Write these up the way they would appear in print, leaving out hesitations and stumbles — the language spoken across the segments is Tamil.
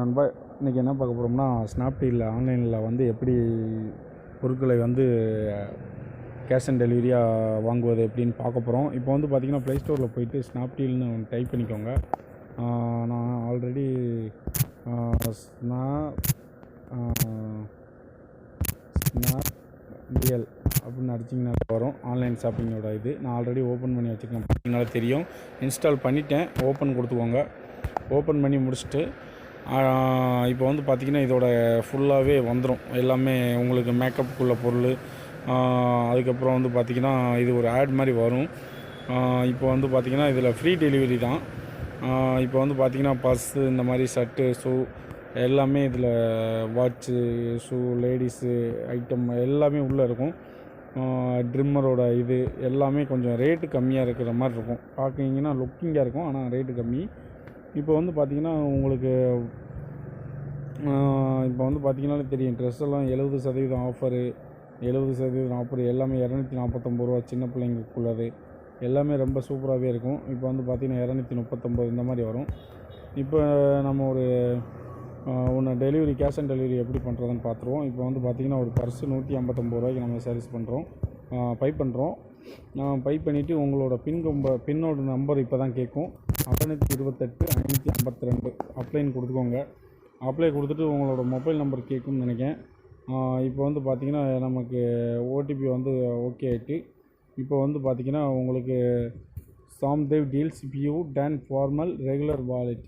நண்பா, இன்றைக்கி என்ன பார்க்க போகிறோம்னா, ஸ்னாப்டீல் ஆன்லைனில் வந்து எப்படி பொருட்களை வந்து கேஷ் ஆன் டெலிவரியாக வாங்குவது எப்படின்னு பார்க்க போகிறோம். இப்போ வந்து பார்த்திங்கன்னா ப்ளே ஸ்டோரில் போய்ட்டு ஸ்னாப்டீல்னு டைப் பண்ணிக்கோங்க. நான் ஆல்ரெடி ஸ்னாப்டியல் அப்படின்னு அடிச்சிங்கன்னா வரும். ஆன்லைன் ஷாப்பிங்கோட இது நான் ஆல்ரெடி ஓப்பன் பண்ணி வச்சுருக்கேன், பார்த்தீங்கனால தெரியும். இன்ஸ்டால் பண்ணிட்டேன். ஓப்பன் கொடுத்துக்கோங்க. ஓப்பன் பண்ணி முடிச்சுட்டு இப்போ வந்து பார்த்திங்கன்னா இதோட ஃபுல்லாகவே வந்துடும். எல்லாமே உங்களுக்கு மேக்கப்புக்குள்ள பொருள். அதுக்கப்புறம் வந்து பார்த்திங்கன்னா இது ஒரு ஆட் மாதிரி வரும். இப்போ வந்து பார்த்திங்கன்னா இதில் ஃப்ரீ டெலிவரி தான். இப்போ வந்து பார்த்திங்கன்னா பர்ஸு, இந்த மாதிரி ஷர்ட்டு, ஷூ எல்லாமே இதில், வாட்ச்சு, ஷூ, லேடிஸு ஐட்டம் எல்லாமே உள்ளே இருக்கும். ட்ரிம்மரோட இது எல்லாமே கொஞ்சம் ரேட்டு கம்மியாக இருக்கிற மாதிரி இருக்கும். பார்க்குறீங்கன்னா லுக்கிங்காக இருக்கும், ஆனால் ரேட்டு கம்மி. இப்போ வந்து பார்த்திங்கன்னா உங்களுக்கு இப்போ வந்து பார்த்திங்கனாலே தெரியும், ட்ரெஸ் எல்லாம் 70% ஆஃபரு, 70% ஆஃபர் எல்லாமே 249 ரூபா. சின்ன பிள்ளைங்களுக்குள்ளது எல்லாமே ரொம்ப சூப்பராகவே இருக்கும். இப்போ வந்து பார்த்திங்கன்னா 239 இந்த மாதிரி வரும். இப்போ நம்ம ஒரு டெலிவரி கேஷ் ஆன் டெலிவரி எப்படி பண்ணுறதுன்னு பார்த்துருவோம். இப்போ வந்து பார்த்திங்கன்னா ஒரு பர்ஸு 159 ரூபாய்க்கு நம்ம சர்வீஸ் பண்ணுறோம், பை பண்ணுறோம். பை பண்ணிவிட்டு உங்களோட பின்னோட நம்பர் இப்போ தான் கேட்கும். 628 552 அப்ளைன்னு கொடுத்துக்கோங்க. அப்ளை கொடுத்துட்டு உங்களோட மொபைல் நம்பர் கேட்கும்னு நினைக்கிறேன். இப்போ வந்து பார்த்திங்கன்னா நமக்கு ஓடிபி வந்து ஓகே ஆகிட்டு. இப்போ வந்து பார்த்திங்கன்னா உங்களுக்கு சாம்தேவ் டீல்ஸ் பியூ டன் ஃபார்மல் ரெகுலர் வாலெட்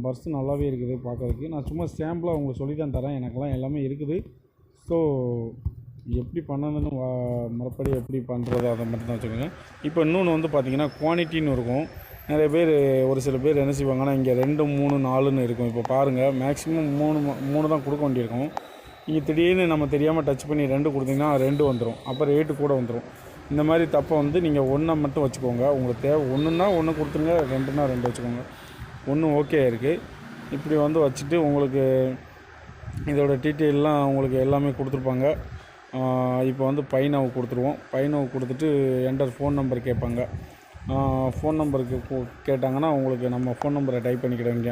பர்ஸ் நல்லாவே இருக்குது பார்க்குறதுக்கு. நான் சும்மா சாம்பிளாக உங்களுக்கு சொல்லி தான் தரேன். எனக்கெல்லாம் எல்லாமே இருக்குது. ஸோ எப்படி பண்ணணுன்னு மறுபடி எப்படி பண்ணுறது அதை மட்டும் தான் வச்சுக்கோங்க. இப்போ இன்னொன்று வந்து பார்த்திங்கன்னா குவான்டிட்டின்னு இருக்கும். நிறைய பேர், ஒரு சில பேர் என்ன செய்வாங்கன்னா இங்கே 2, 3, 4ன்னு இருக்கும். இப்போ பாருங்கள், மேக்ஸிமம் 3 தான் கொடுக்க வேண்டியிருக்கும். இங்கே திடீர்னு நம்ம தெரியாமல் டச் பண்ணி 2 கொடுத்தீங்கன்னா 2 வந்துடும். அப்புறம் ரேட்டு கூட வந்துடும். இந்த மாதிரி தப்பை வந்து நீங்கள் 1 மட்டும் வச்சுக்கோங்க. உங்களுக்கு தேவை 1ன்னா 1 கொடுத்துருங்க, 2ன்னா 2 வச்சுக்கோங்க. 1 ஓகே இருக்குது. இப்படி வந்து வச்சுட்டு உங்களுக்கு இதோட டீட்டெயிலெலாம் உங்களுக்கு எல்லாமே கொடுத்துருப்பாங்க. இப்போ வந்து பைனாவு கொடுத்துருவோம். பைனாவு கொடுத்துட்டு என்டர் ஃபோன் நம்பர் கேட்பாங்க. ஃபோன் நம்பருக்கு கேட்டாங்கன்னா உங்களுக்கு நம்ம ஃபோன் நம்பரை டைப் பண்ணிக்கிடுவீங்க.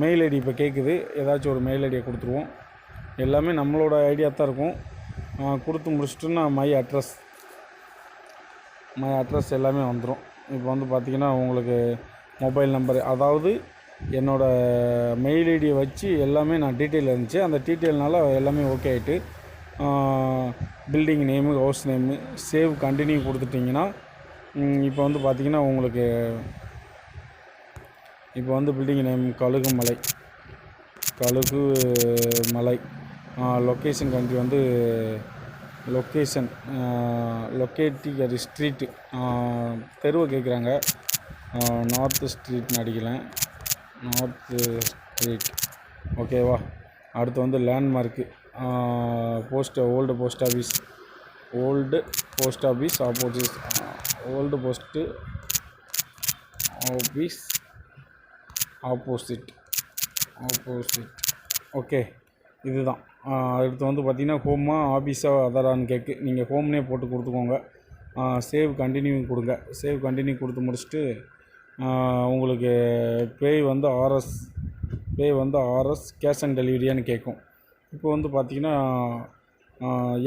மெயில் ஐடி இப்போ கேட்குது, ஏதாச்சும் ஒரு மெயில் ஐடியை கொடுத்துருவோம். எல்லாமே நம்மளோட ஐடியா தான் இருக்கும். கொடுத்து முடிச்சுட்டுன்னா மை அட்ரஸ் எல்லாமே வந்துடும். இப்போ வந்து பார்த்திங்கன்னா உங்களுக்கு மொபைல் நம்பர், அதாவது என்னோடய மெயில் ஐடியை வச்சு எல்லாமே நான் டீட்டெயில் இருந்துச்சு. அந்த டீட்டெயில்னால எல்லாமே ஓகே ஆகிட்டு. Building name, house name, save continue கொடுத்துட்டிங்கன்னா இப்போ வந்து பார்த்திங்கன்னா உங்களுக்கு இப்போ வந்து பில்டிங் நேம் கழுகு மலை, லொக்கேஷன் கண்ட்ரி வந்து லொக்கேட்டிங் ஸ்ட்ரீட்டு, தெருவை கேட்குறாங்க. நார்த்து ஸ்ட்ரீட்னு அடிக்கலாம், நார்த்து ஸ்ட்ரீட் ஓகேவா. அடுத்து வந்து landmark, old post office opposite, old post office opposite okay, இதுதான். அடுத்து வந்து பார்த்திங்கன்னா ஹோமா ஆஃபீஸா அதரான்னு கேட்கு. நீங்கள் ஹோம்னே போட்டு கொடுத்துக்கோங்க. சேவ் கண்டினியூ கொடுங்க. சேவ் கண்டினியூ கொடுத்து முடிச்சுட்டு உங்களுக்கு பே வந்து ஆர்எஸ் கேஷ் ஆன் டெலிவரியான்னு கேட்கும். இப்போ வந்து பார்த்திங்கன்னா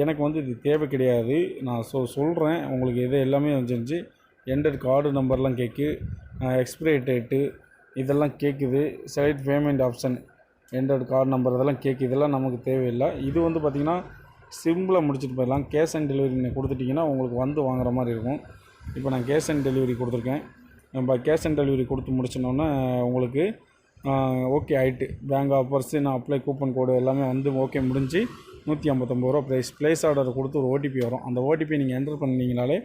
எனக்கு வந்து இது தேவை கிடையாது. நான் சொல்கிறேன் உங்களுக்கு. எது எல்லாமே வந்துருந்துச்சு. என்டர் கார்டு நம்பர்லாம் கேட்கு, எக்ஸ்பிரி டேட்டு இதெல்லாம் கேட்குது. Select payment option, enter card number இதெல்லாம் கேட்குது. இதெல்லாம் நமக்கு தேவையில்லை. இது வந்து பார்த்திங்கன்னா சிம்பிளாக முடிச்சுட்டு போயிடலாம். கேஷ் ஆன் டெலிவரி கொடுத்துட்டிங்கன்னா உங்களுக்கு வந்து வாங்குற மாதிரி இருக்கும். இப்போ நான் கேஷ் ஆன் டெலிவரி கொடுத்துருக்கேன். நம்ம கேஷ் ஆன் டெலிவரி கொடுத்து முடிச்சினோன்னே உங்களுக்கு ஓகே ஆகிட்டு. பேங்க் ஆஃபர்ஸு, நான் அப்ளை கூப்பன் கோடு எல்லாமே வந்து ஓகே முடிஞ்சு 159 ரூபா ப்ளேஸ் ஆர்டர் கொடுத்து ஒரு ஓடிபி வரும். அந்த ஓடிபி நீங்கள் என்டர் பண்ணிங்கனாலே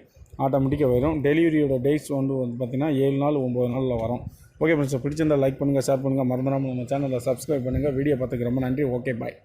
ஆட்டோமேட்டிக்காக வரும். டெலிவரியோட டேட்ஸ் வந்து பார்த்திங்கன்னா 7 நாள் 9 நாளில் வரும். ஓகே ஃப்ரெண்ட்ஸ், பிடிச்சிருந்தால் லைக் பண்ணுங்கள், ஷேர் பண்ணுங்கள், மறந்துடாமல் நம்ம சேனலை சப்ஸ்கிரைப் பண்ணுங்கள். வீடியோ பார்த்துக்கு ரொம்ப நன்றி. ஓகே, பாய்.